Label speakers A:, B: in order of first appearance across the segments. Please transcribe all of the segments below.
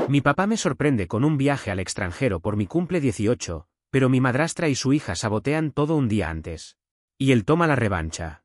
A: Mi papá me sorprende con un viaje al extranjero por mi cumple 18, pero mi madrastra y su hija sabotean todo un día antes. Y él toma la revancha.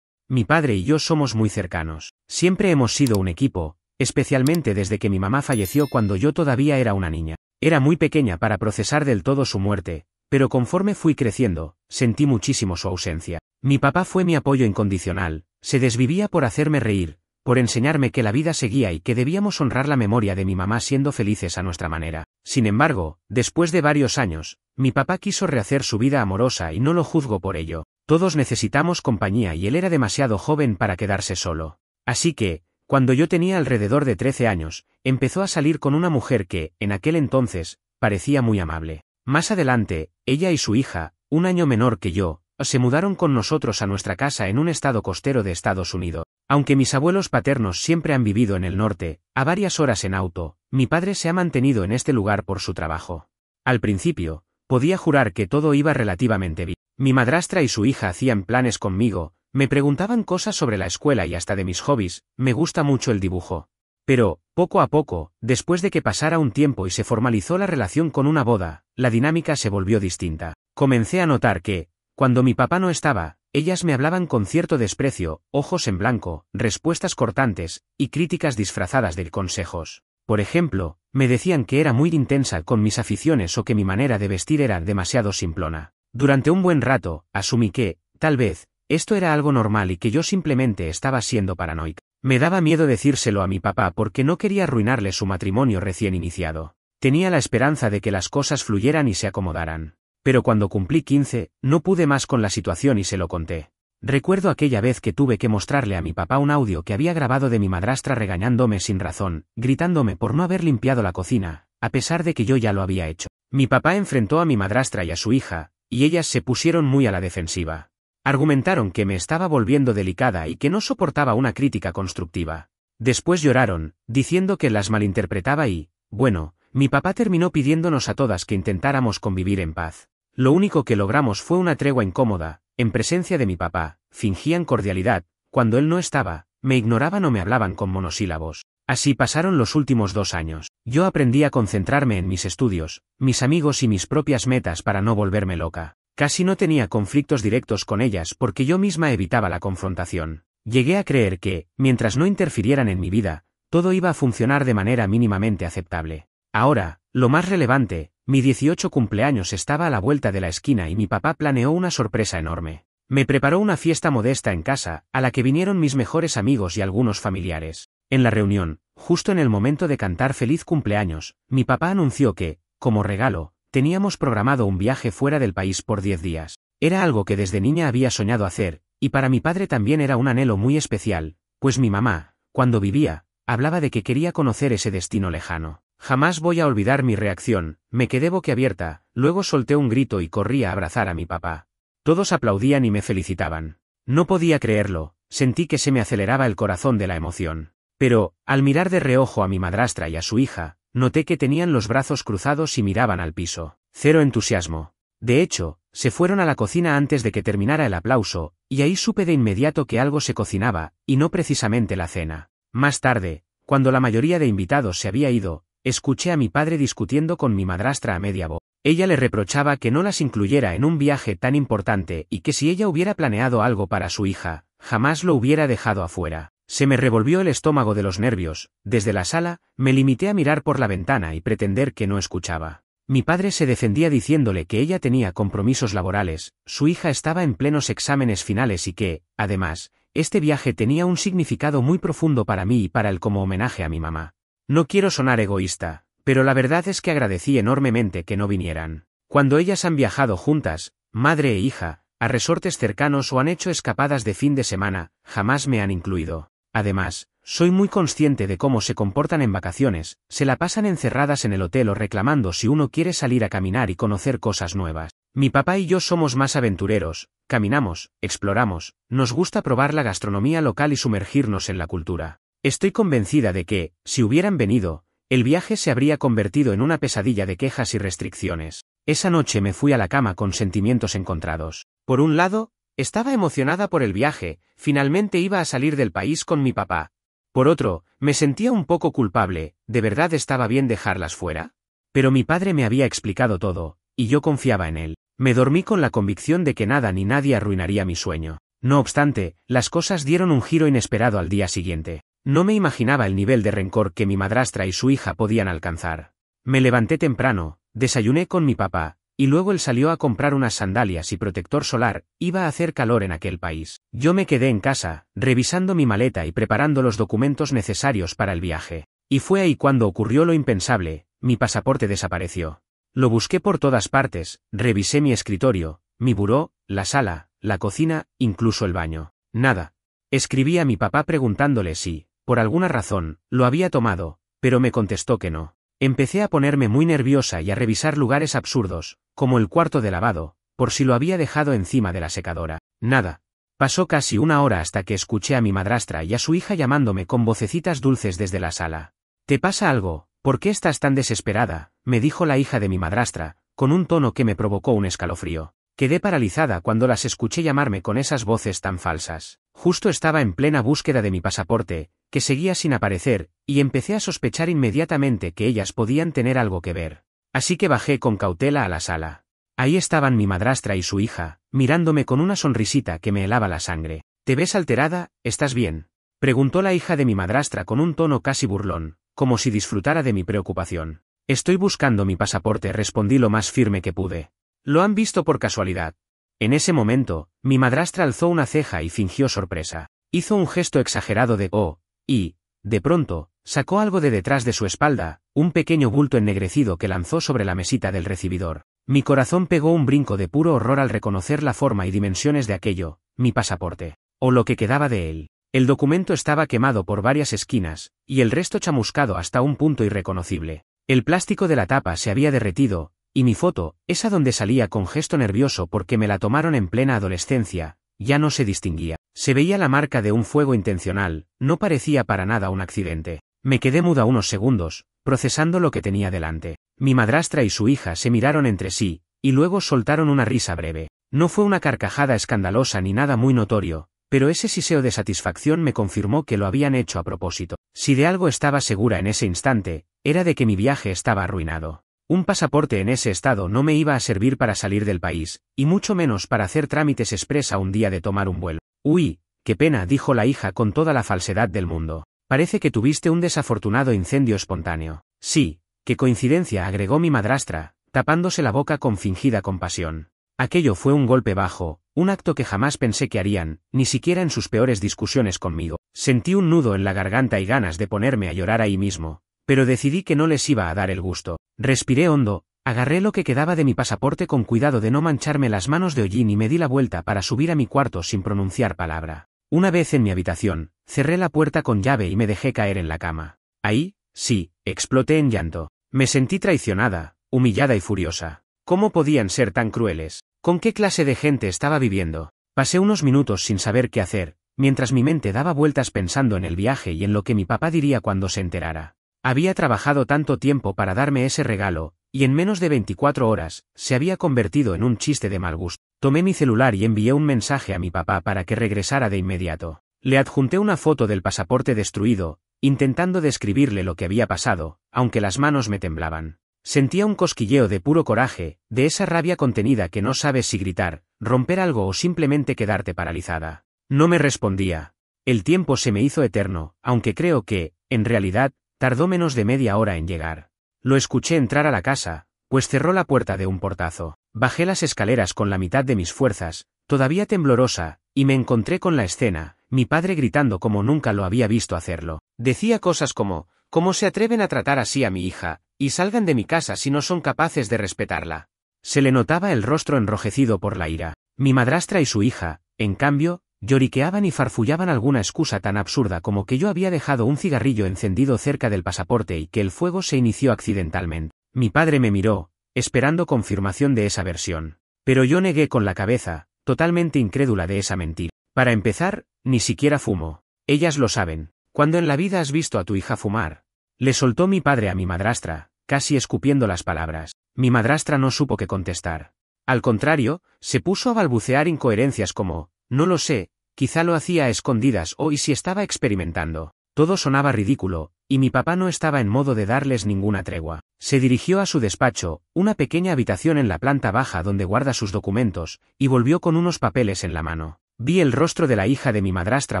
A: Mi padre y yo somos muy cercanos. Siempre hemos sido un equipo, especialmente desde que mi mamá falleció cuando yo todavía era una niña. Era muy pequeña para procesar del todo su muerte, pero conforme fui creciendo, sentí muchísimo su ausencia. Mi papá fue mi apoyo incondicional, se desvivía por hacerme reír, por enseñarme que la vida seguía y que debíamos honrar la memoria de mi mamá siendo felices a nuestra manera. Sin embargo, después de varios años, mi papá quiso rehacer su vida amorosa y no lo juzgo por ello. Todos necesitamos compañía y él era demasiado joven para quedarse solo. Así que, cuando yo tenía alrededor de 13 años, empezó a salir con una mujer que, en aquel entonces, parecía muy amable. Más adelante, ella y su hija, un año menor que yo, se mudaron con nosotros a nuestra casa en un estado costero de Estados Unidos. Aunque mis abuelos paternos siempre han vivido en el norte, a varias horas en auto, mi padre se ha mantenido en este lugar por su trabajo. Al principio, podía jurar que todo iba relativamente bien. Mi madrastra y su hija hacían planes conmigo, me preguntaban cosas sobre la escuela y hasta de mis hobbies, me gusta mucho el dibujo. Pero, poco a poco, después de que pasara un tiempo y se formalizó la relación con una boda, la dinámica se volvió distinta. Comencé a notar que, cuando mi papá no estaba, ellas me hablaban con cierto desprecio, ojos en blanco, respuestas cortantes, y críticas disfrazadas de consejos. Por ejemplo, me decían que era muy intensa con mis aficiones o que mi manera de vestir era demasiado simplona. Durante un buen rato, asumí que, tal vez, esto era algo normal y que yo simplemente estaba siendo paranoica. Me daba miedo decírselo a mi papá porque no quería arruinarle su matrimonio recién iniciado. Tenía la esperanza de que las cosas fluyeran y se acomodaran. Pero cuando cumplí 15, no pude más con la situación y se lo conté. Recuerdo aquella vez que tuve que mostrarle a mi papá un audio que había grabado de mi madrastra regañándome sin razón, gritándome por no haber limpiado la cocina, a pesar de que yo ya lo había hecho. Mi papá enfrentó a mi madrastra y a su hija, y ellas se pusieron muy a la defensiva. Argumentaron que me estaba volviendo delicada y que no soportaba una crítica constructiva. Después lloraron, diciendo que las malinterpretaba y, bueno, mi papá terminó pidiéndonos a todas que intentáramos convivir en paz. Lo único que logramos fue una tregua incómoda, en presencia de mi papá, fingían cordialidad, cuando él no estaba, me ignoraban o me hablaban con monosílabos. Así pasaron los últimos 2 años. Yo aprendí a concentrarme en mis estudios, mis amigos y mis propias metas para no volverme loca. Casi no tenía conflictos directos con ellas porque yo misma evitaba la confrontación. Llegué a creer que, mientras no interfirieran en mi vida, todo iba a funcionar de manera mínimamente aceptable. Ahora, lo más relevante, mi 18 cumpleaños estaba a la vuelta de la esquina y mi papá planeó una sorpresa enorme. Me preparó una fiesta modesta en casa, a la que vinieron mis mejores amigos y algunos familiares. En la reunión, justo en el momento de cantar feliz cumpleaños, mi papá anunció que, como regalo, teníamos programado un viaje fuera del país por 10 días. Era algo que desde niña había soñado hacer, y para mi padre también era un anhelo muy especial, pues mi mamá, cuando vivía, hablaba de que quería conocer ese destino lejano. Jamás voy a olvidar mi reacción, me quedé boquiabierta, luego solté un grito y corrí a abrazar a mi papá. Todos aplaudían y me felicitaban. No podía creerlo, sentí que se me aceleraba el corazón de la emoción. Pero, al mirar de reojo a mi madrastra y a su hija, noté que tenían los brazos cruzados y miraban al piso. Cero entusiasmo. De hecho, se fueron a la cocina antes de que terminara el aplauso, y ahí supe de inmediato que algo se cocinaba, y no precisamente la cena. Más tarde, cuando la mayoría de invitados se había ido, escuché a mi padre discutiendo con mi madrastra a media voz. Ella le reprochaba que no las incluyera en un viaje tan importante y que si ella hubiera planeado algo para su hija, jamás lo hubiera dejado afuera. Se me revolvió el estómago de los nervios. Desde la sala, me limité a mirar por la ventana y pretender que no escuchaba. Mi padre se defendía diciéndole que ella tenía compromisos laborales, su hija estaba en plenos exámenes finales y que, además, este viaje tenía un significado muy profundo para mí y para él como homenaje a mi mamá. No quiero sonar egoísta, pero la verdad es que agradecí enormemente que no vinieran. Cuando ellas han viajado juntas, madre e hija, a resortes cercanos o han hecho escapadas de fin de semana, jamás me han incluido. Además, soy muy consciente de cómo se comportan en vacaciones, se la pasan encerradas en el hotel o reclamando si uno quiere salir a caminar y conocer cosas nuevas. Mi papá y yo somos más aventureros, caminamos, exploramos, nos gusta probar la gastronomía local y sumergirnos en la cultura. Estoy convencida de que, si hubieran venido, el viaje se habría convertido en una pesadilla de quejas y restricciones. Esa noche me fui a la cama con sentimientos encontrados. Por un lado, estaba emocionada por el viaje, finalmente iba a salir del país con mi papá. Por otro, me sentía un poco culpable, ¿de verdad estaba bien dejarlas fuera? Pero mi padre me había explicado todo, y yo confiaba en él. Me dormí con la convicción de que nada ni nadie arruinaría mi sueño. No obstante, las cosas dieron un giro inesperado al día siguiente. No me imaginaba el nivel de rencor que mi madrastra y su hija podían alcanzar. Me levanté temprano, desayuné con mi papá, y luego él salió a comprar unas sandalias y protector solar. Iba a hacer calor en aquel país. Yo me quedé en casa, revisando mi maleta y preparando los documentos necesarios para el viaje. Y fue ahí cuando ocurrió lo impensable, mi pasaporte desapareció. Lo busqué por todas partes, revisé mi escritorio, mi buró, la sala, la cocina, incluso el baño. Nada. Escribí a mi papá preguntándole si, por alguna razón, lo había tomado, pero me contestó que no. Empecé a ponerme muy nerviosa y a revisar lugares absurdos, como el cuarto de lavado, por si lo había dejado encima de la secadora. Nada. Pasó casi una hora hasta que escuché a mi madrastra y a su hija llamándome con vocecitas dulces desde la sala. ¿Te pasa algo? ¿Por qué estás tan desesperada?, me dijo la hija de mi madrastra, con un tono que me provocó un escalofrío. Quedé paralizada cuando las escuché llamarme con esas voces tan falsas. Justo estaba en plena búsqueda de mi pasaporte, que seguía sin aparecer, y empecé a sospechar inmediatamente que ellas podían tener algo que ver. Así que bajé con cautela a la sala. Ahí estaban mi madrastra y su hija, mirándome con una sonrisita que me helaba la sangre. ¿Te ves alterada? ¿Estás bien?, preguntó la hija de mi madrastra con un tono casi burlón, como si disfrutara de mi preocupación. Estoy buscando mi pasaporte, respondí lo más firme que pude. ¿Lo han visto por casualidad? En ese momento, mi madrastra alzó una ceja y fingió sorpresa. Hizo un gesto exagerado de «oh», y, de pronto, sacó algo de detrás de su espalda, un pequeño bulto ennegrecido que lanzó sobre la mesita del recibidor. Mi corazón pegó un brinco de puro horror al reconocer la forma y dimensiones de aquello, mi pasaporte, o lo que quedaba de él. El documento estaba quemado por varias esquinas, y el resto chamuscado hasta un punto irreconocible. El plástico de la tapa se había derretido, y mi foto, esa donde salía con gesto nervioso porque me la tomaron en plena adolescencia, ya no se distinguía. Se veía la marca de un fuego intencional, no parecía para nada un accidente. Me quedé muda unos segundos, procesando lo que tenía delante. Mi madrastra y su hija se miraron entre sí, y luego soltaron una risa breve. No fue una carcajada escandalosa ni nada muy notorio, pero ese siseo de satisfacción me confirmó que lo habían hecho a propósito. Si de algo estaba segura en ese instante, era de que mi viaje estaba arruinado. Un pasaporte en ese estado no me iba a servir para salir del país, y mucho menos para hacer trámites express a un día de tomar un vuelo. «Uy, qué pena», dijo la hija con toda la falsedad del mundo. «Parece que tuviste un desafortunado incendio espontáneo». «Sí, qué coincidencia», agregó mi madrastra, tapándose la boca con fingida compasión. Aquello fue un golpe bajo, un acto que jamás pensé que harían, ni siquiera en sus peores discusiones conmigo. Sentí un nudo en la garganta y ganas de ponerme a llorar ahí mismo, pero decidí que no les iba a dar el gusto. Respiré hondo, agarré lo que quedaba de mi pasaporte con cuidado de no mancharme las manos de hollín y me di la vuelta para subir a mi cuarto sin pronunciar palabra. Una vez en mi habitación, cerré la puerta con llave y me dejé caer en la cama. Ahí, sí, exploté en llanto. Me sentí traicionada, humillada y furiosa. ¿Cómo podían ser tan crueles? ¿Con qué clase de gente estaba viviendo? Pasé unos minutos sin saber qué hacer, mientras mi mente daba vueltas pensando en el viaje y en lo que mi papá diría cuando se enterara. Había trabajado tanto tiempo para darme ese regalo, y en menos de 24 horas, se había convertido en un chiste de mal gusto. Tomé mi celular y envié un mensaje a mi papá para que regresara de inmediato. Le adjunté una foto del pasaporte destruido, intentando describirle lo que había pasado, aunque las manos me temblaban. Sentía un cosquilleo de puro coraje, de esa rabia contenida que no sabes si gritar, romper algo o simplemente quedarte paralizada. No me respondía. El tiempo se me hizo eterno, aunque creo que, en realidad, tardó menos de media hora en llegar. Lo escuché entrar a la casa, pues cerró la puerta de un portazo. Bajé las escaleras con la mitad de mis fuerzas, todavía temblorosa, y me encontré con la escena, mi padre gritando como nunca lo había visto hacerlo. Decía cosas como, «¿Cómo se atreven a tratar así a mi hija? Y salgan de mi casa si no son capaces de respetarla». Se le notaba el rostro enrojecido por la ira. Mi madrastra y su hija, en cambio, lloriqueaban y farfullaban alguna excusa tan absurda como que yo había dejado un cigarrillo encendido cerca del pasaporte y que el fuego se inició accidentalmente. Mi padre me miró, esperando confirmación de esa versión. Pero yo negué con la cabeza, totalmente incrédula de esa mentira. Para empezar, ni siquiera fumo. Ellas lo saben. ¿Cuándo en la vida has visto a tu hija fumar? Le soltó mi padre a mi madrastra, casi escupiendo las palabras. Mi madrastra no supo qué contestar. Al contrario, se puso a balbucear incoherencias como, «No lo sé, quizá lo hacía a escondidas o y si estaba experimentando». Todo sonaba ridículo, y mi papá no estaba en modo de darles ninguna tregua. Se dirigió a su despacho, una pequeña habitación en la planta baja donde guarda sus documentos, y volvió con unos papeles en la mano. Vi el rostro de la hija de mi madrastra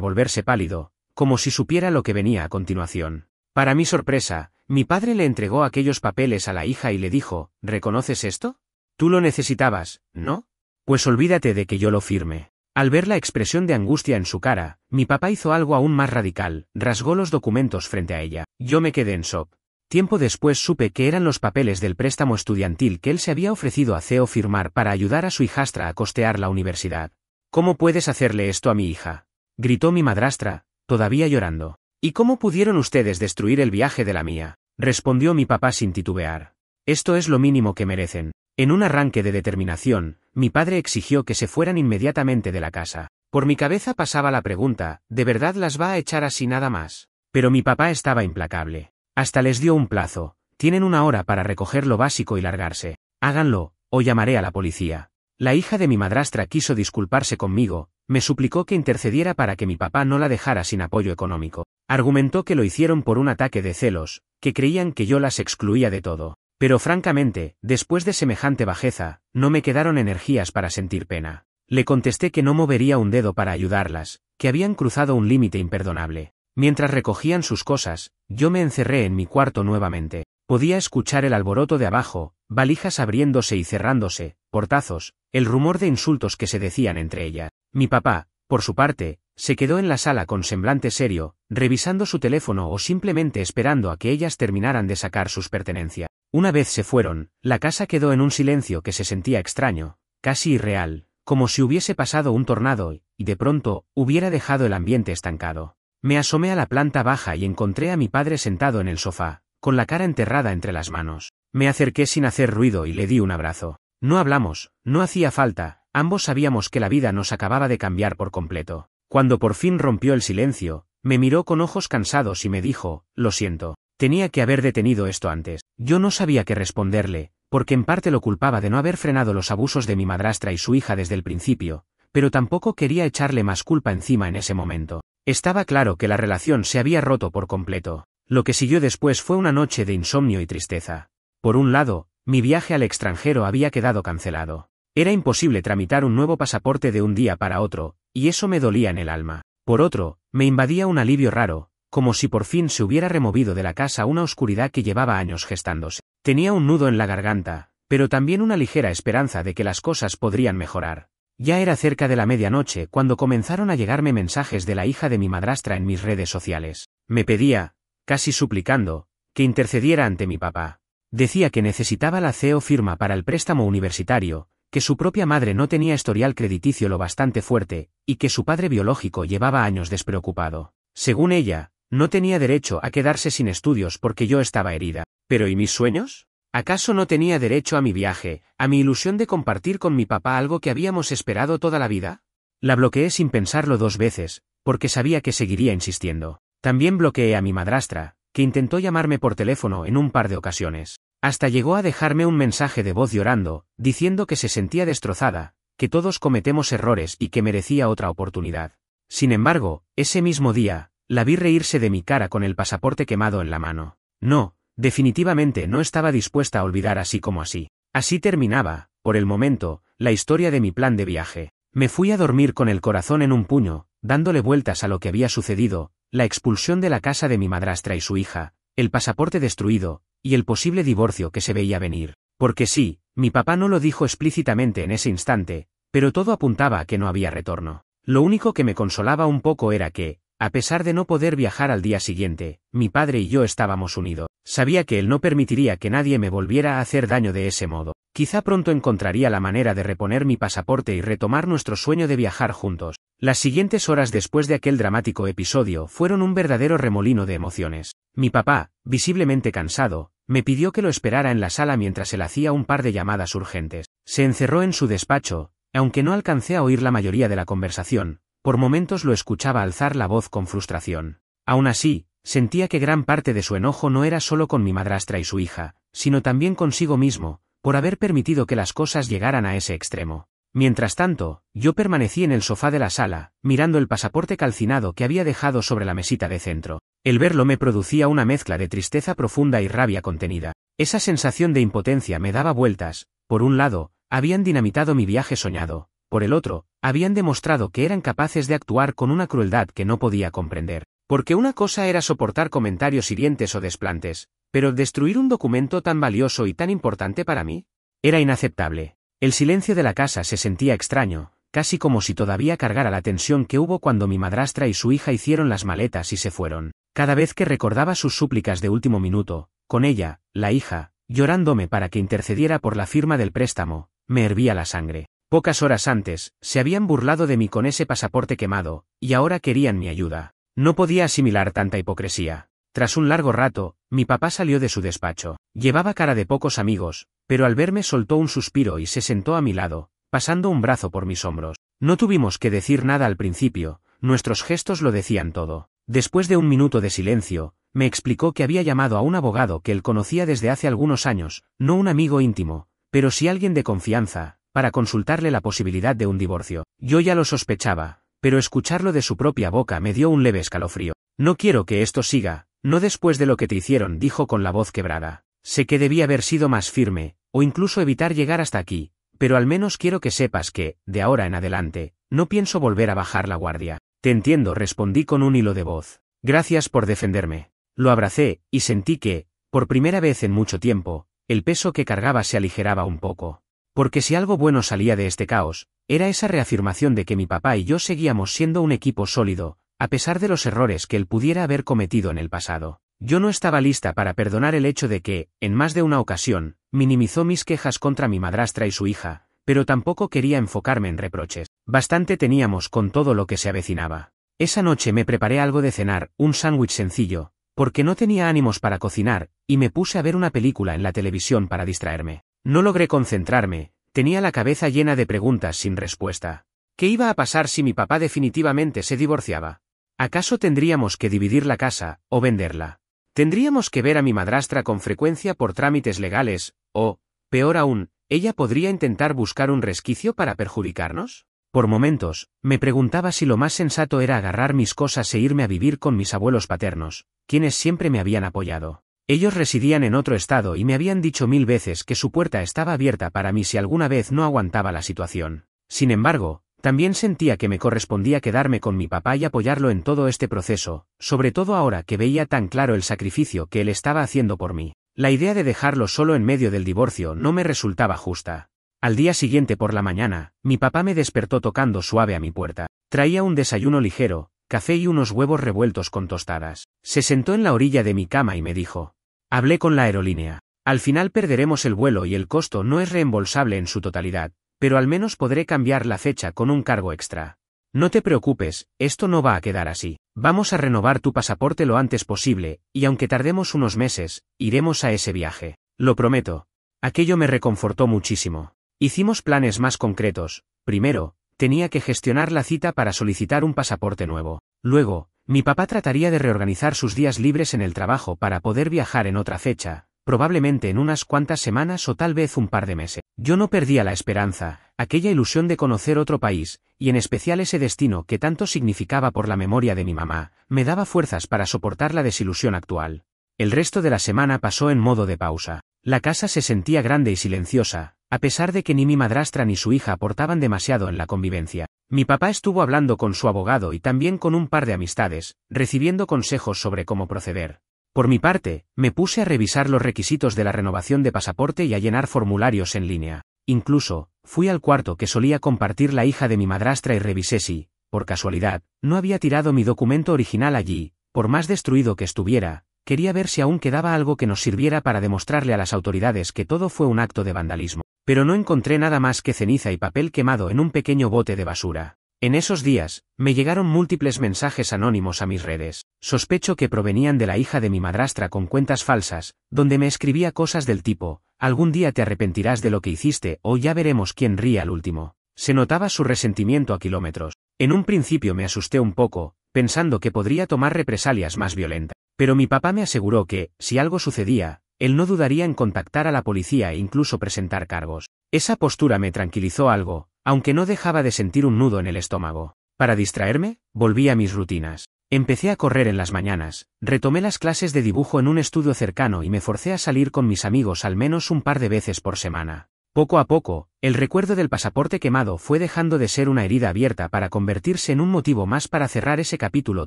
A: volverse pálido, como si supiera lo que venía a continuación. Para mi sorpresa, mi padre le entregó aquellos papeles a la hija y le dijo, ¿reconoces esto? Tú lo necesitabas, ¿no? Pues olvídate de que yo lo firme. Al ver la expresión de angustia en su cara, mi papá hizo algo aún más radical, rasgó los documentos frente a ella. Yo me quedé en shock. Tiempo después supe que eran los papeles del préstamo estudiantil que él se había ofrecido a CEO firmar para ayudar a su hijastra a costear la universidad. ¿Cómo puedes hacerle esto a mi hija?, gritó mi madrastra, todavía llorando. ¿Y cómo pudieron ustedes destruir el viaje de la mía?, respondió mi papá sin titubear. Esto es lo mínimo que merecen. En un arranque de determinación, mi padre exigió que se fueran inmediatamente de la casa. Por mi cabeza pasaba la pregunta, ¿de verdad las va a echar así nada más? Pero mi papá estaba implacable. Hasta les dio un plazo. Tienen 1 hora para recoger lo básico y largarse. Háganlo, o llamaré a la policía. La hija de mi madrastra quiso disculparse conmigo, me suplicó que intercediera para que mi papá no la dejara sin apoyo económico. Argumentó que lo hicieron por un ataque de celos, que creían que yo las excluía de todo. Pero francamente, después de semejante bajeza, no me quedaron energías para sentir pena. Le contesté que no movería un dedo para ayudarlas, que habían cruzado un límite imperdonable. Mientras recogían sus cosas, yo me encerré en mi cuarto nuevamente. Podía escuchar el alboroto de abajo, valijas abriéndose y cerrándose, portazos, el rumor de insultos que se decían entre ellas. Mi papá, por su parte, se quedó en la sala con semblante serio, revisando su teléfono o simplemente esperando a que ellas terminaran de sacar sus pertenencias. Una vez se fueron, la casa quedó en un silencio que se sentía extraño, casi irreal, como si hubiese pasado un tornado y, de pronto, hubiera dejado el ambiente estancado. Me asomé a la planta baja y encontré a mi padre sentado en el sofá, con la cara enterrada entre las manos. Me acerqué sin hacer ruido y le di un abrazo. No hablamos, no hacía falta, ambos sabíamos que la vida nos acababa de cambiar por completo. Cuando por fin rompió el silencio, me miró con ojos cansados y me dijo, lo siento. Tenía que haber detenido esto antes. Yo no sabía qué responderle, porque en parte lo culpaba de no haber frenado los abusos de mi madrastra y su hija desde el principio, pero tampoco quería echarle más culpa encima en ese momento. Estaba claro que la relación se había roto por completo. Lo que siguió después fue una noche de insomnio y tristeza. Por un lado, mi viaje al extranjero había quedado cancelado. Era imposible tramitar un nuevo pasaporte de un día para otro, y eso me dolía en el alma. Por otro, me invadía un alivio raro, como si por fin se hubiera removido de la casa una oscuridad que llevaba años gestándose. Tenía un nudo en la garganta, pero también una ligera esperanza de que las cosas podrían mejorar. Ya era cerca de la medianoche cuando comenzaron a llegarme mensajes de la hija de mi madrastra en mis redes sociales. Me pedía, casi suplicando, que intercediera ante mi papá. Decía que necesitaba la CEO firma para el préstamo universitario, que su propia madre no tenía historial crediticio lo bastante fuerte, y que su padre biológico llevaba años despreocupado. Según ella, no tenía derecho a quedarse sin estudios porque yo estaba herida. ¿Pero y mis sueños? ¿Acaso no tenía derecho a mi viaje, a mi ilusión de compartir con mi papá algo que habíamos esperado toda la vida? La bloqueé sin pensarlo 2 veces, porque sabía que seguiría insistiendo. También bloqueé a mi madrastra, que intentó llamarme por teléfono en un par de ocasiones. Hasta llegó a dejarme un mensaje de voz llorando, diciendo que se sentía destrozada, que todos cometemos errores y que merecía otra oportunidad. Sin embargo, ese mismo día, la vi reírse de mi cara con el pasaporte quemado en la mano. No, definitivamente no estaba dispuesta a olvidar así como así. Así terminaba, por el momento, la historia de mi plan de viaje. Me fui a dormir con el corazón en un puño, dándole vueltas a lo que había sucedido, la expulsión de la casa de mi madrastra y su hija, el pasaporte destruido, y el posible divorcio que se veía venir. Porque sí, mi papá no lo dijo explícitamente en ese instante, pero todo apuntaba a que no había retorno. Lo único que me consolaba un poco era que, a pesar de no poder viajar al día siguiente, mi padre y yo estábamos unidos. Sabía que él no permitiría que nadie me volviera a hacer daño de ese modo. Quizá pronto encontraría la manera de reponer mi pasaporte y retomar nuestro sueño de viajar juntos. Las siguientes horas después de aquel dramático episodio fueron un verdadero remolino de emociones. Mi papá, visiblemente cansado, me pidió que lo esperara en la sala mientras él hacía un par de llamadas urgentes. Se encerró en su despacho, aunque no alcancé a oír la mayoría de la conversación. Por momentos lo escuchaba alzar la voz con frustración. Aún así, sentía que gran parte de su enojo no era solo con mi madrastra y su hija, sino también consigo mismo, por haber permitido que las cosas llegaran a ese extremo. Mientras tanto, yo permanecí en el sofá de la sala, mirando el pasaporte calcinado que había dejado sobre la mesita de centro. El verlo me producía una mezcla de tristeza profunda y rabia contenida. Esa sensación de impotencia me daba vueltas. Por un lado, habían dinamitado mi viaje soñado. Por el otro, habían demostrado que eran capaces de actuar con una crueldad que no podía comprender. Porque una cosa era soportar comentarios hirientes o desplantes, pero destruir un documento tan valioso y tan importante para mí era inaceptable. El silencio de la casa se sentía extraño, casi como si todavía cargara la tensión que hubo cuando mi madrastra y su hija hicieron las maletas y se fueron. Cada vez que recordaba sus súplicas de último minuto, con ella, la hija, llorándome para que intercediera por la firma del préstamo, me hervía la sangre. Pocas horas antes, se habían burlado de mí con ese pasaporte quemado, y ahora querían mi ayuda. No podía asimilar tanta hipocresía. Tras un largo rato, mi papá salió de su despacho. Llevaba cara de pocos amigos, pero al verme soltó un suspiro y se sentó a mi lado, pasando un brazo por mis hombros. No tuvimos que decir nada al principio, nuestros gestos lo decían todo. Después de un minuto de silencio, me explicó que había llamado a un abogado que él conocía desde hace algunos años, no un amigo íntimo, pero sí alguien de confianza, para consultarle la posibilidad de un divorcio. Yo ya lo sospechaba, pero escucharlo de su propia boca me dio un leve escalofrío. No quiero que esto siga, no después de lo que te hicieron, dijo con la voz quebrada. Sé que debí haber sido más firme, o incluso evitar llegar hasta aquí, pero al menos quiero que sepas que, de ahora en adelante, no pienso volver a bajar la guardia. Te entiendo, respondí con un hilo de voz. Gracias por defenderme. Lo abracé, y sentí que, por primera vez en mucho tiempo, el peso que cargaba se aligeraba un poco. Porque si algo bueno salía de este caos, era esa reafirmación de que mi papá y yo seguíamos siendo un equipo sólido, a pesar de los errores que él pudiera haber cometido en el pasado. Yo no estaba lista para perdonar el hecho de que, en más de una ocasión, minimizó mis quejas contra mi madrastra y su hija, pero tampoco quería enfocarme en reproches. Bastante teníamos con todo lo que se avecinaba. Esa noche me preparé algo de cenar, un sándwich sencillo, porque no tenía ánimos para cocinar, y me puse a ver una película en la televisión para distraerme. No logré concentrarme, tenía la cabeza llena de preguntas sin respuesta. ¿Qué iba a pasar si mi papá definitivamente se divorciaba? ¿Acaso tendríamos que dividir la casa, o venderla? ¿Tendríamos que ver a mi madrastra con frecuencia por trámites legales, o, peor aún, ella podría intentar buscar un resquicio para perjudicarnos? Por momentos, me preguntaba si lo más sensato era agarrar mis cosas e irme a vivir con mis abuelos paternos, quienes siempre me habían apoyado. Ellos residían en otro estado y me habían dicho 1000 veces que su puerta estaba abierta para mí si alguna vez no aguantaba la situación. Sin embargo, también sentía que me correspondía quedarme con mi papá y apoyarlo en todo este proceso, sobre todo ahora que veía tan claro el sacrificio que él estaba haciendo por mí. La idea de dejarlo solo en medio del divorcio no me resultaba justa. Al día siguiente por la mañana, mi papá me despertó tocando suave a mi puerta. Traía un desayuno ligero, café y unos huevos revueltos con tostadas. Se sentó en la orilla de mi cama y me dijo: hablé con la aerolínea. Al final perderemos el vuelo y el costo no es reembolsable en su totalidad, pero al menos podré cambiar la fecha con un cargo extra. No te preocupes, esto no va a quedar así. Vamos a renovar tu pasaporte lo antes posible, y aunque tardemos unos meses, iremos a ese viaje. Lo prometo. Aquello me reconfortó muchísimo. Hicimos planes más concretos. Primero, tenía que gestionar la cita para solicitar un pasaporte nuevo. Luego, mi papá trataría de reorganizar sus días libres en el trabajo para poder viajar en otra fecha, probablemente en unas cuantas semanas o tal vez un par de meses. Yo no perdía la esperanza, aquella ilusión de conocer otro país, y en especial ese destino que tanto significaba por la memoria de mi mamá, me daba fuerzas para soportar la desilusión actual. El resto de la semana pasó en modo de pausa. La casa se sentía grande y silenciosa, a pesar de que ni mi madrastra ni su hija aportaban demasiado en la convivencia. Mi papá estuvo hablando con su abogado y también con un par de amistades, recibiendo consejos sobre cómo proceder. Por mi parte, me puse a revisar los requisitos de la renovación de pasaporte y a llenar formularios en línea. Incluso, fui al cuarto que solía compartir la hija de mi madrastra y revisé si, por casualidad, no había tirado mi documento original allí. Por más destruido que estuviera, quería ver si aún quedaba algo que nos sirviera para demostrarle a las autoridades que todo fue un acto de vandalismo. Pero no encontré nada más que ceniza y papel quemado en un pequeño bote de basura. En esos días, me llegaron múltiples mensajes anónimos a mis redes. Sospecho que provenían de la hija de mi madrastra con cuentas falsas, donde me escribía cosas del tipo: algún día te arrepentirás de lo que hiciste, o ya veremos quién ríe al último. Se notaba su resentimiento a kilómetros. En un principio me asusté un poco, pensando que podría tomar represalias más violentas. Pero mi papá me aseguró que, si algo sucedía, él no dudaría en contactar a la policía e incluso presentar cargos. Esa postura me tranquilizó algo, aunque no dejaba de sentir un nudo en el estómago. Para distraerme, volví a mis rutinas. Empecé a correr en las mañanas, retomé las clases de dibujo en un estudio cercano y me forcé a salir con mis amigos al menos un par de veces por semana. Poco a poco, el recuerdo del pasaporte quemado fue dejando de ser una herida abierta para convertirse en un motivo más para cerrar ese capítulo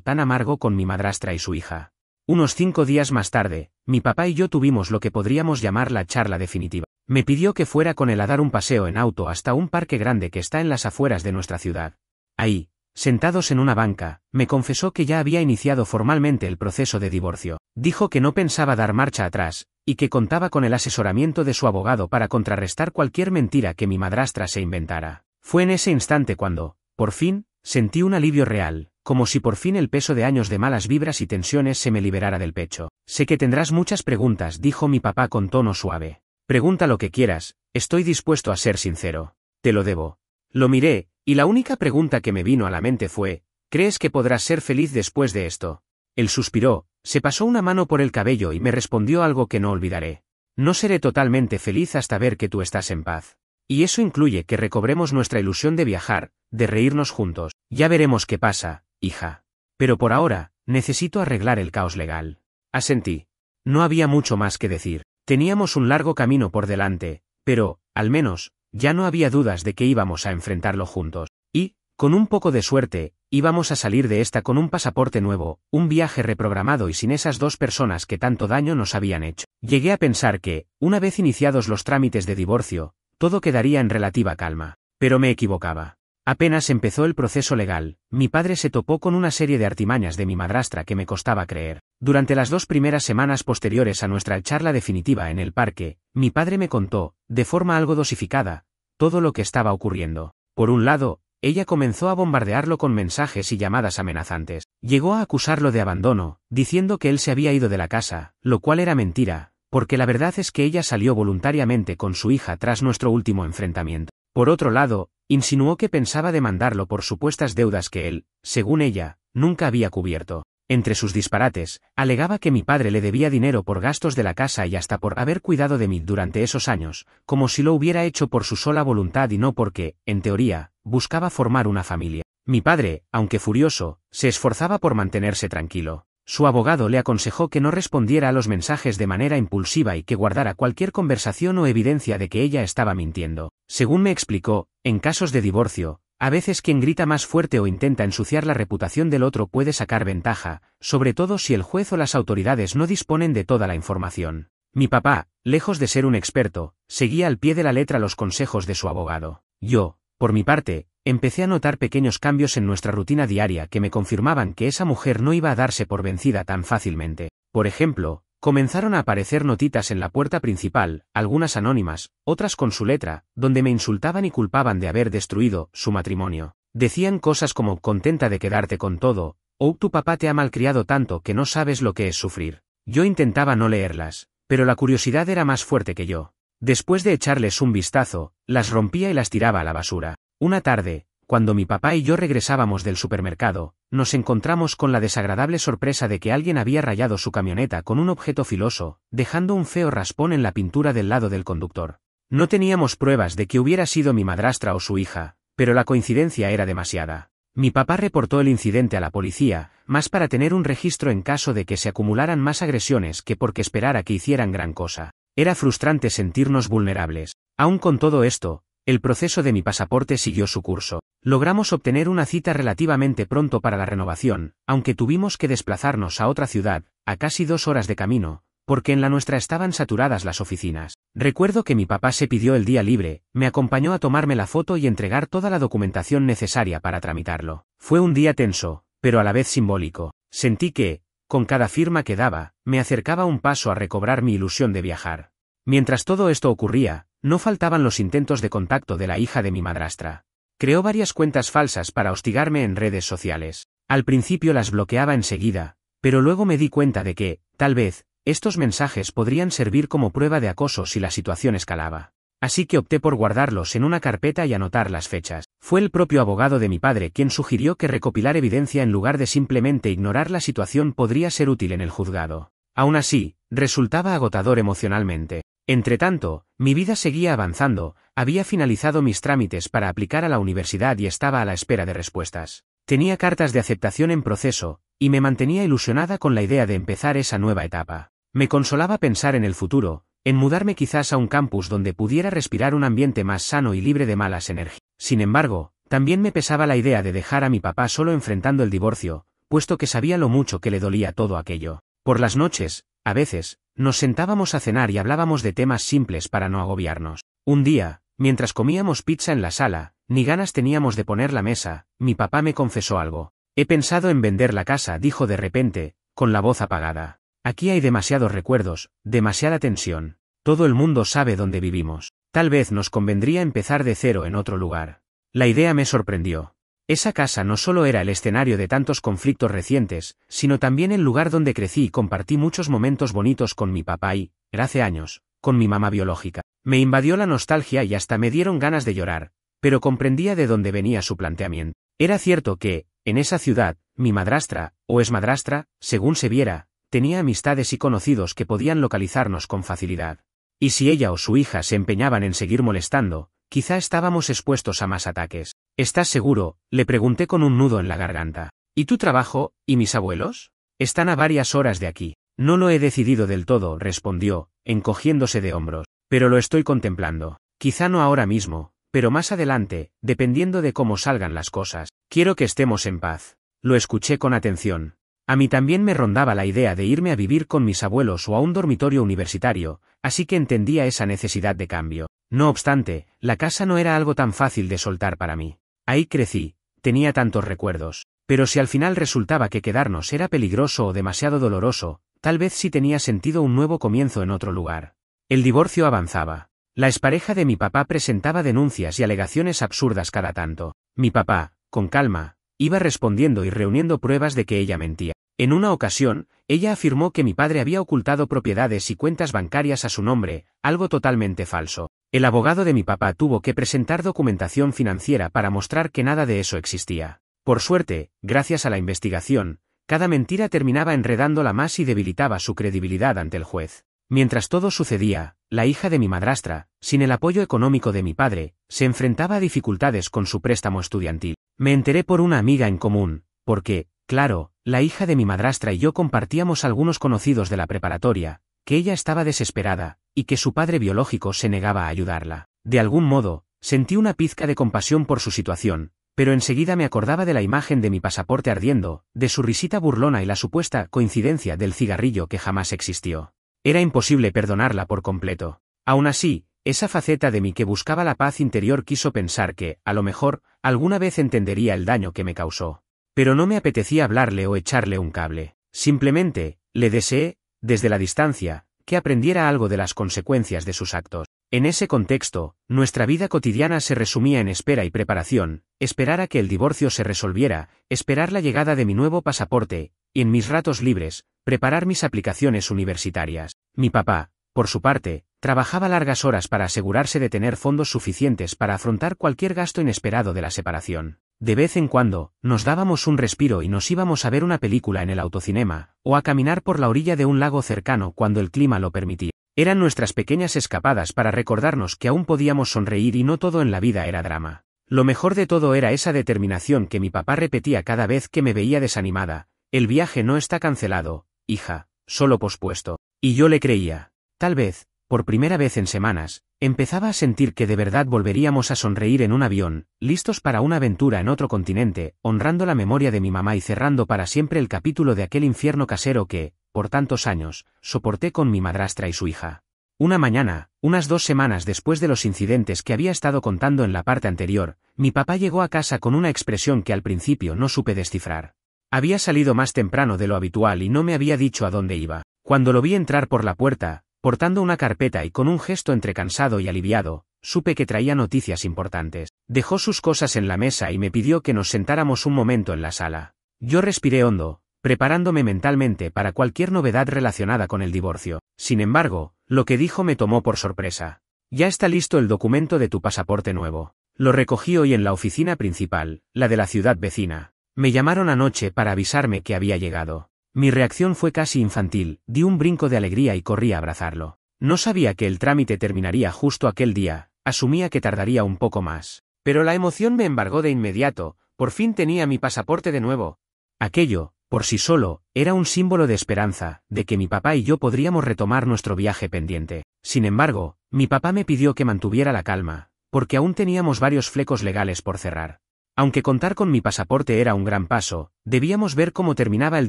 A: tan amargo con mi madrastra y su hija. Unos 5 días más tarde, mi papá y yo tuvimos lo que podríamos llamar la charla definitiva. Me pidió que fuera con él a dar un paseo en auto hasta un parque grande que está en las afueras de nuestra ciudad. Ahí, sentados en una banca, me confesó que ya había iniciado formalmente el proceso de divorcio. Dijo que no pensaba dar marcha atrás, y que contaba con el asesoramiento de su abogado para contrarrestar cualquier mentira que mi madrastra se inventara. Fue en ese instante cuando, por fin, sentí un alivio real, como si por fin el peso de años de malas vibras y tensiones se me liberara del pecho. Sé que tendrás muchas preguntas, dijo mi papá con tono suave. Pregunta lo que quieras, estoy dispuesto a ser sincero. Te lo debo. Lo miré, y la única pregunta que me vino a la mente fue, ¿crees que podrás ser feliz después de esto? Él suspiró, se pasó una mano por el cabello y me respondió algo que no olvidaré. No seré totalmente feliz hasta ver que tú estás en paz. Y eso incluye que recobremos nuestra ilusión de viajar, de reírnos juntos. Ya veremos qué pasa, hija. Pero por ahora, necesito arreglar el caos legal. Asentí. No había mucho más que decir. Teníamos un largo camino por delante, pero, al menos, ya no había dudas de que íbamos a enfrentarlo juntos. Y, con un poco de suerte, íbamos a salir de esta con un pasaporte nuevo, un viaje reprogramado y sin esas 2 personas que tanto daño nos habían hecho. Llegué a pensar que, una vez iniciados los trámites de divorcio, todo quedaría en relativa calma. Pero me equivocaba. Apenas empezó el proceso legal, mi padre se topó con una serie de artimañas de mi madrastra que me costaba creer. Durante las 2 primeras semanas posteriores a nuestra charla definitiva en el parque, mi padre me contó, de forma algo dosificada, todo lo que estaba ocurriendo. Por un lado, ella comenzó a bombardearlo con mensajes y llamadas amenazantes. Llegó a acusarlo de abandono, diciendo que él se había ido de la casa, lo cual era mentira, porque la verdad es que ella salió voluntariamente con su hija tras nuestro último enfrentamiento. Por otro lado, insinuó que pensaba demandarlo por supuestas deudas que él, según ella, nunca había cubierto. Entre sus disparates, alegaba que mi padre le debía dinero por gastos de la casa y hasta por haber cuidado de mí durante esos años, como si lo hubiera hecho por su sola voluntad y no porque, en teoría, buscaba formar una familia. Mi padre, aunque furioso, se esforzaba por mantenerse tranquilo. Su abogado le aconsejó que no respondiera a los mensajes de manera impulsiva y que guardara cualquier conversación o evidencia de que ella estaba mintiendo. Según me explicó, en casos de divorcio, a veces quien grita más fuerte o intenta ensuciar la reputación del otro puede sacar ventaja, sobre todo si el juez o las autoridades no disponen de toda la información. Mi papá, lejos de ser un experto, seguía al pie de la letra los consejos de su abogado. Yo, por mi parte, empecé a notar pequeños cambios en nuestra rutina diaria que me confirmaban que esa mujer no iba a darse por vencida tan fácilmente. Por ejemplo, comenzaron a aparecer notitas en la puerta principal, algunas anónimas, otras con su letra, donde me insultaban y culpaban de haber destruido su matrimonio. Decían cosas como contenta de quedarte con todo, o tu papá te ha malcriado tanto que no sabes lo que es sufrir. Yo intentaba no leerlas, pero la curiosidad era más fuerte que yo. Después de echarles un vistazo, las rompía y las tiraba a la basura. Una tarde, cuando mi papá y yo regresábamos del supermercado, nos encontramos con la desagradable sorpresa de que alguien había rayado su camioneta con un objeto filoso, dejando un feo raspón en la pintura del lado del conductor. No teníamos pruebas de que hubiera sido mi madrastra o su hija, pero la coincidencia era demasiada. Mi papá reportó el incidente a la policía, más para tener un registro en caso de que se acumularan más agresiones que porque esperara que hicieran gran cosa. Era frustrante sentirnos vulnerables. Aún con todo esto, el proceso de mi pasaporte siguió su curso. Logramos obtener una cita relativamente pronto para la renovación, aunque tuvimos que desplazarnos a otra ciudad, a casi 2 horas de camino, porque en la nuestra estaban saturadas las oficinas. Recuerdo que mi papá se pidió el día libre, me acompañó a tomarme la foto y entregar toda la documentación necesaria para tramitarlo. Fue un día tenso, pero a la vez simbólico. Sentí que, con cada firma que daba, me acercaba un paso a recobrar mi ilusión de viajar. Mientras todo esto ocurría, no faltaban los intentos de contacto de la hija de mi madrastra. Creó varias cuentas falsas para hostigarme en redes sociales. Al principio las bloqueaba enseguida, pero luego me di cuenta de que, tal vez, estos mensajes podrían servir como prueba de acoso si la situación escalaba. Así que opté por guardarlos en una carpeta y anotar las fechas. Fue el propio abogado de mi padre quien sugirió que recopilar evidencia en lugar de simplemente ignorar la situación podría ser útil en el juzgado. Aún así, resultaba agotador emocionalmente. Entretanto, mi vida seguía avanzando, Había finalizado mis trámites para aplicar a la universidad y estaba a la espera de respuestas. Tenía cartas de aceptación en proceso, y me mantenía ilusionada con la idea de empezar esa nueva etapa. Me consolaba pensar en el futuro, en mudarme quizás a un campus donde pudiera respirar un ambiente más sano y libre de malas energías. Sin embargo, también me pesaba la idea de dejar a mi papá solo enfrentando el divorcio, puesto que sabía lo mucho que le dolía todo aquello. Por las noches, a veces, nos sentábamos a cenar y hablábamos de temas simples para no agobiarnos. Un día, mientras comíamos pizza en la sala, ni ganas teníamos de poner la mesa, mi papá me confesó algo. He pensado en vender la casa, dijo de repente, con la voz apagada. Aquí hay demasiados recuerdos, demasiada tensión. Todo el mundo sabe dónde vivimos. Tal vez nos convendría empezar de cero en otro lugar. La idea me sorprendió. Esa casa no solo era el escenario de tantos conflictos recientes, sino también el lugar donde crecí y compartí muchos momentos bonitos con mi papá y, hace años, con mi mamá biológica. Me invadió la nostalgia y hasta me dieron ganas de llorar, pero comprendía de dónde venía su planteamiento. Era cierto que, en esa ciudad, mi madrastra, o exmadrastra, según se viera, tenía amistades y conocidos que podían localizarnos con facilidad. Y si ella o su hija se empeñaban en seguir molestando, quizá estábamos expuestos a más ataques. ¿Estás seguro?, le pregunté con un nudo en la garganta. ¿Y tu trabajo, y mis abuelos? Están a varias horas de aquí. No lo he decidido del todo, respondió, encogiéndose de hombros. Pero lo estoy contemplando. Quizá no ahora mismo, pero más adelante, dependiendo de cómo salgan las cosas. Quiero que estemos en paz. Lo escuché con atención. A mí también me rondaba la idea de irme a vivir con mis abuelos o a un dormitorio universitario, así que entendía esa necesidad de cambio. No obstante, la casa no era algo tan fácil de soltar para mí. Ahí crecí, tenía tantos recuerdos. Pero si al final resultaba que quedarnos era peligroso o demasiado doloroso, tal vez sí tenía sentido un nuevo comienzo en otro lugar. El divorcio avanzaba. La expareja de mi papá presentaba denuncias y alegaciones absurdas cada tanto. Mi papá, con calma, iba respondiendo y reuniendo pruebas de que ella mentía. En una ocasión, ella afirmó que mi padre había ocultado propiedades y cuentas bancarias a su nombre, algo totalmente falso. El abogado de mi papá tuvo que presentar documentación financiera para mostrar que nada de eso existía. Por suerte, gracias a la investigación, cada mentira terminaba enredándola más y debilitaba su credibilidad ante el juez. Mientras todo sucedía, la hija de mi madrastra, sin el apoyo económico de mi padre, se enfrentaba a dificultades con su préstamo estudiantil. Me enteré por una amiga en común, porque, claro, la hija de mi madrastra y yo compartíamos algunos conocidos de la preparatoria, que ella estaba desesperada, y que su padre biológico se negaba a ayudarla. De algún modo, sentí una pizca de compasión por su situación, pero enseguida me acordaba de la imagen de mi pasaporte ardiendo, de su risita burlona y la supuesta coincidencia del cigarrillo que jamás existió. Era imposible perdonarla por completo. Aún así, esa faceta de mí que buscaba la paz interior quiso pensar que, a lo mejor, alguna vez entendería el daño que me causó. Pero no me apetecía hablarle o echarle un cable. Simplemente, le deseé, desde la distancia, que aprendiera algo de las consecuencias de sus actos. En ese contexto, nuestra vida cotidiana se resumía en espera y preparación, esperar a que el divorcio se resolviera, esperar la llegada de mi nuevo pasaporte, y en mis ratos libres, preparar mis aplicaciones universitarias. Mi papá, por su parte, trabajaba largas horas para asegurarse de tener fondos suficientes para afrontar cualquier gasto inesperado de la separación. De vez en cuando, nos dábamos un respiro y nos íbamos a ver una película en el autocinema, o a caminar por la orilla de un lago cercano cuando el clima lo permitía. Eran nuestras pequeñas escapadas para recordarnos que aún podíamos sonreír y no todo en la vida era drama. Lo mejor de todo era esa determinación que mi papá repetía cada vez que me veía desanimada: el viaje no está cancelado, hija, solo pospuesto. Y yo le creía. Tal vez, por primera vez en semanas, empezaba a sentir que de verdad volveríamos a sonreír en un avión, listos para una aventura en otro continente, honrando la memoria de mi mamá y cerrando para siempre el capítulo de aquel infierno casero que, por tantos años, soporté con mi madrastra y su hija. Una mañana, unas 2 semanas después de los incidentes que había estado contando en la parte anterior, mi papá llegó a casa con una expresión que al principio no supe descifrar. Había salido más temprano de lo habitual y no me había dicho a dónde iba. Cuando lo vi entrar por la puerta, portando una carpeta y con un gesto entre cansado y aliviado, supe que traía noticias importantes. Dejó sus cosas en la mesa y me pidió que nos sentáramos un momento en la sala. Yo respiré hondo, preparándome mentalmente para cualquier novedad relacionada con el divorcio. Sin embargo, lo que dijo me tomó por sorpresa. Ya está listo el documento de tu pasaporte nuevo. Lo recogí hoy en la oficina principal, la de la ciudad vecina. Me llamaron anoche para avisarme que había llegado. Mi reacción fue casi infantil, di un brinco de alegría y corrí a abrazarlo. No sabía que el trámite terminaría justo aquel día, asumía que tardaría un poco más. Pero la emoción me embargó de inmediato, por fin tenía mi pasaporte de nuevo. Aquello, por sí solo, era un símbolo de esperanza, de que mi papá y yo podríamos retomar nuestro viaje pendiente. Sin embargo, mi papá me pidió que mantuviera la calma, porque aún teníamos varios flecos legales por cerrar. Aunque contar con mi pasaporte era un gran paso, debíamos ver cómo terminaba el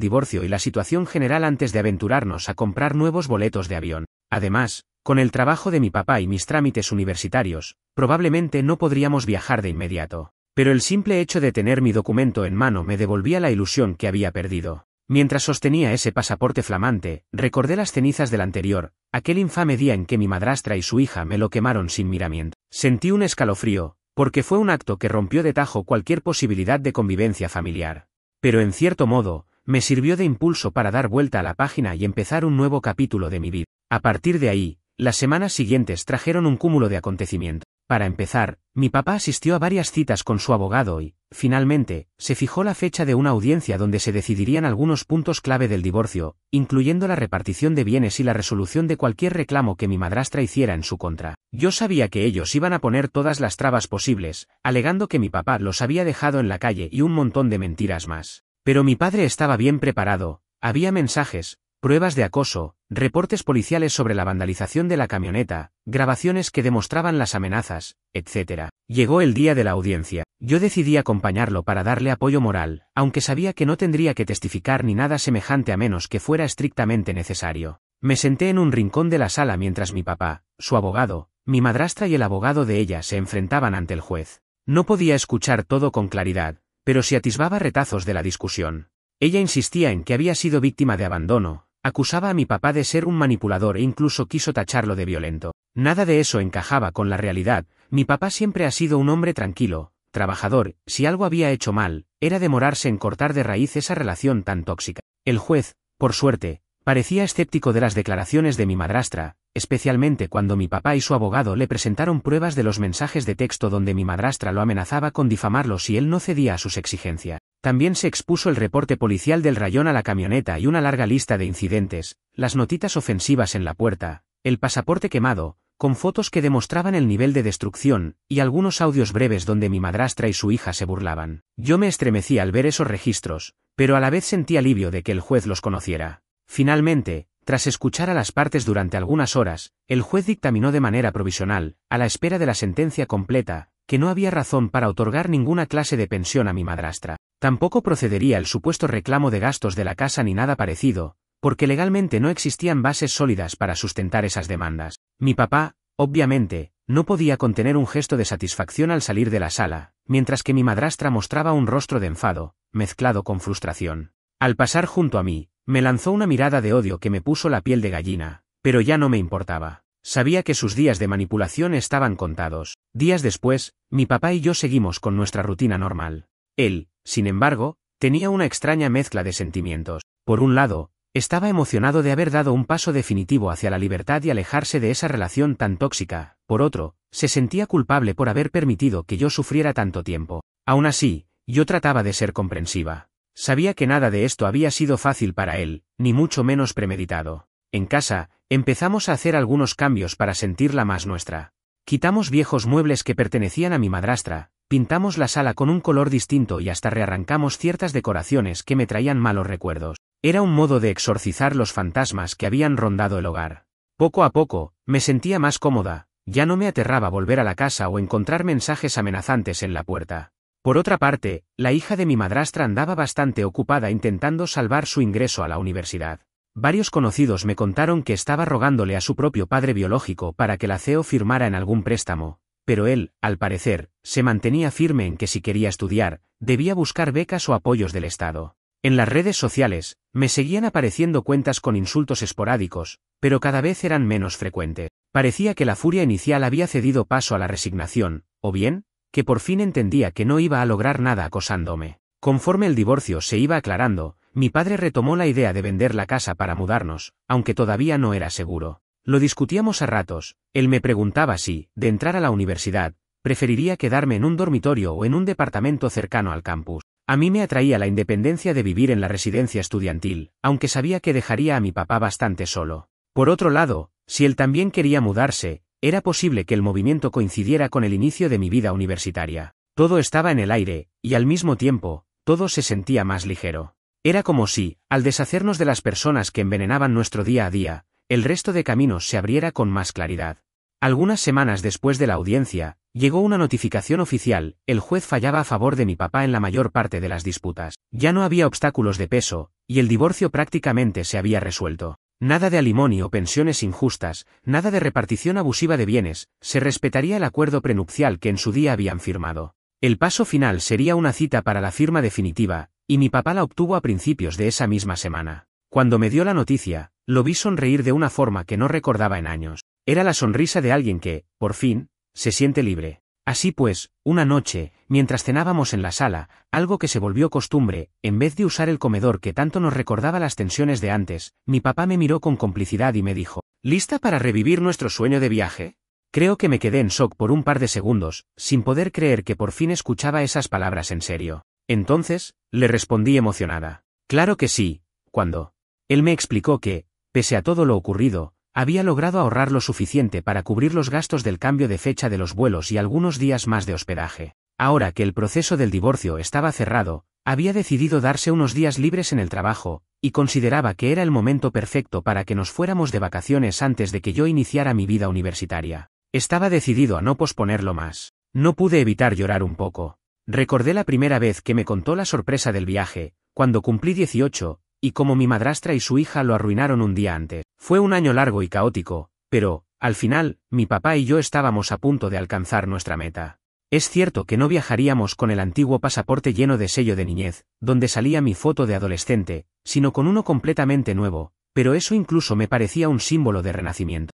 A: divorcio y la situación general antes de aventurarnos a comprar nuevos boletos de avión. Además, con el trabajo de mi papá y mis trámites universitarios, probablemente no podríamos viajar de inmediato. Pero el simple hecho de tener mi documento en mano me devolvía la ilusión que había perdido. Mientras sostenía ese pasaporte flamante, recordé las cenizas del anterior, aquel infame día en que mi madrastra y su hija me lo quemaron sin miramiento. Sentí un escalofrío, porque fue un acto que rompió de tajo cualquier posibilidad de convivencia familiar. Pero en cierto modo, me sirvió de impulso para dar vuelta a la página y empezar un nuevo capítulo de mi vida. A partir de ahí, las semanas siguientes trajeron un cúmulo de acontecimientos. Para empezar, mi papá asistió a varias citas con su abogado y, finalmente, se fijó la fecha de una audiencia donde se decidirían algunos puntos clave del divorcio, incluyendo la repartición de bienes y la resolución de cualquier reclamo que mi madrastra hiciera en su contra. Yo sabía que ellos iban a poner todas las trabas posibles, alegando que mi papá los había dejado en la calle y un montón de mentiras más. Pero mi padre estaba bien preparado, había mensajes, pruebas de acoso, reportes policiales sobre la vandalización de la camioneta, grabaciones que demostraban las amenazas, etc. Llegó el día de la audiencia. Yo decidí acompañarlo para darle apoyo moral, aunque sabía que no tendría que testificar ni nada semejante a menos que fuera estrictamente necesario. Me senté en un rincón de la sala mientras mi papá, su abogado, mi madrastra y el abogado de ella se enfrentaban ante el juez. No podía escuchar todo con claridad, pero sí atisbaba retazos de la discusión. Ella insistía en que había sido víctima de abandono, acusaba a mi papá de ser un manipulador e incluso quiso tacharlo de violento. Nada de eso encajaba con la realidad. Mi papá siempre ha sido un hombre tranquilo, trabajador. Si algo había hecho mal, era demorarse en cortar de raíz esa relación tan tóxica. El juez, por suerte, parecía escéptico de las declaraciones de mi madrastra, especialmente cuando mi papá y su abogado le presentaron pruebas de los mensajes de texto donde mi madrastra lo amenazaba con difamarlo si él no cedía a sus exigencias. También se expuso el reporte policial del rayón a la camioneta y una larga lista de incidentes, las notitas ofensivas en la puerta, el pasaporte quemado, con fotos que demostraban el nivel de destrucción, y algunos audios breves donde mi madrastra y su hija se burlaban. Yo me estremecí al ver esos registros, pero a la vez sentí alivio de que el juez los conociera. Finalmente, tras escuchar a las partes durante algunas horas, el juez dictaminó de manera provisional, a la espera de la sentencia completa, que no había razón para otorgar ninguna clase de pensión a mi madrastra. Tampoco procedería el supuesto reclamo de gastos de la casa ni nada parecido, porque legalmente no existían bases sólidas para sustentar esas demandas. Mi papá, obviamente, no podía contener un gesto de satisfacción al salir de la sala, mientras que mi madrastra mostraba un rostro de enfado, mezclado con frustración. Al pasar junto a mí, me lanzó una mirada de odio que me puso la piel de gallina, pero ya no me importaba. Sabía que sus días de manipulación estaban contados. Días después, mi papá y yo seguimos con nuestra rutina normal. Él, sin embargo, tenía una extraña mezcla de sentimientos. Por un lado, estaba emocionado de haber dado un paso definitivo hacia la libertad y alejarse de esa relación tan tóxica. Por otro, se sentía culpable por haber permitido que yo sufriera tanto tiempo. Aún así, yo trataba de ser comprensiva. Sabía que nada de esto había sido fácil para él, ni mucho menos premeditado. En casa, empezamos a hacer algunos cambios para sentirla más nuestra. Quitamos viejos muebles que pertenecían a mi madrastra, pintamos la sala con un color distinto y hasta rearrancamos ciertas decoraciones que me traían malos recuerdos. Era un modo de exorcizar los fantasmas que habían rondado el hogar. Poco a poco, me sentía más cómoda, ya no me aterraba volver a la casa o encontrar mensajes amenazantes en la puerta. Por otra parte, la hija de mi madrastra andaba bastante ocupada intentando salvar su ingreso a la universidad. Varios conocidos me contaron que estaba rogándole a su propio padre biológico para que la CEO firmara en algún préstamo, pero él, al parecer, se mantenía firme en que si quería estudiar, debía buscar becas o apoyos del Estado. En las redes sociales, me seguían apareciendo cuentas con insultos esporádicos, pero cada vez eran menos frecuentes. Parecía que la furia inicial había cedido paso a la resignación, o bien, que por fin entendía que no iba a lograr nada acosándome. Conforme el divorcio se iba aclarando, mi padre retomó la idea de vender la casa para mudarnos, aunque todavía no era seguro. Lo discutíamos a ratos, él me preguntaba si, de entrar a la universidad, preferiría quedarme en un dormitorio o en un departamento cercano al campus. A mí me atraía la independencia de vivir en la residencia estudiantil, aunque sabía que dejaría a mi papá bastante solo. Por otro lado, si él también quería mudarse, Era posible que el movimiento coincidiera con el inicio de mi vida universitaria. Todo estaba en el aire, y al mismo tiempo, todo se sentía más ligero. Era como si, al deshacernos de las personas que envenenaban nuestro día a día, el resto de caminos se abriera con más claridad. Algunas semanas después de la audiencia, llegó una notificación oficial: el juez fallaba a favor de mi papá en la mayor parte de las disputas. Ya no había obstáculos de peso, y el divorcio prácticamente se había resuelto. Nada de alimony o pensiones injustas, nada de repartición abusiva de bienes, se respetaría el acuerdo prenupcial que en su día habían firmado. El paso final sería una cita para la firma definitiva, y mi papá la obtuvo a principios de esa misma semana. Cuando me dio la noticia, lo vi sonreír de una forma que no recordaba en años. Era la sonrisa de alguien que, por fin, se siente libre. Así pues, una noche, mientras cenábamos en la sala, algo que se volvió costumbre, en vez de usar el comedor que tanto nos recordaba las tensiones de antes, mi papá me miró con complicidad y me dijo: ¿lista para revivir nuestro sueño de viaje? Creo que me quedé en shock por un par de segundos, sin poder creer que por fin escuchaba esas palabras en serio. Entonces, le respondí emocionada: claro que sí. ¿Cuándo? Él me explicó que, pese a todo lo ocurrido, había logrado ahorrar lo suficiente para cubrir los gastos del cambio de fecha de los vuelos y algunos días más de hospedaje. Ahora que el proceso del divorcio estaba cerrado, había decidido darse unos días libres en el trabajo, y consideraba que era el momento perfecto para que nos fuéramos de vacaciones antes de que yo iniciara mi vida universitaria. Estaba decidido a no posponerlo más. No pude evitar llorar un poco. Recordé la primera vez que me contó la sorpresa del viaje, cuando cumplí 18, y cómo mi madrastra y su hija lo arruinaron un día antes. Fue un año largo y caótico, pero, al final, mi papá y yo estábamos a punto de alcanzar nuestra meta. Es cierto que no viajaríamos con el antiguo pasaporte lleno de sello de niñez, donde salía mi foto de adolescente, sino con uno completamente nuevo, pero eso incluso me parecía un símbolo de renacimiento.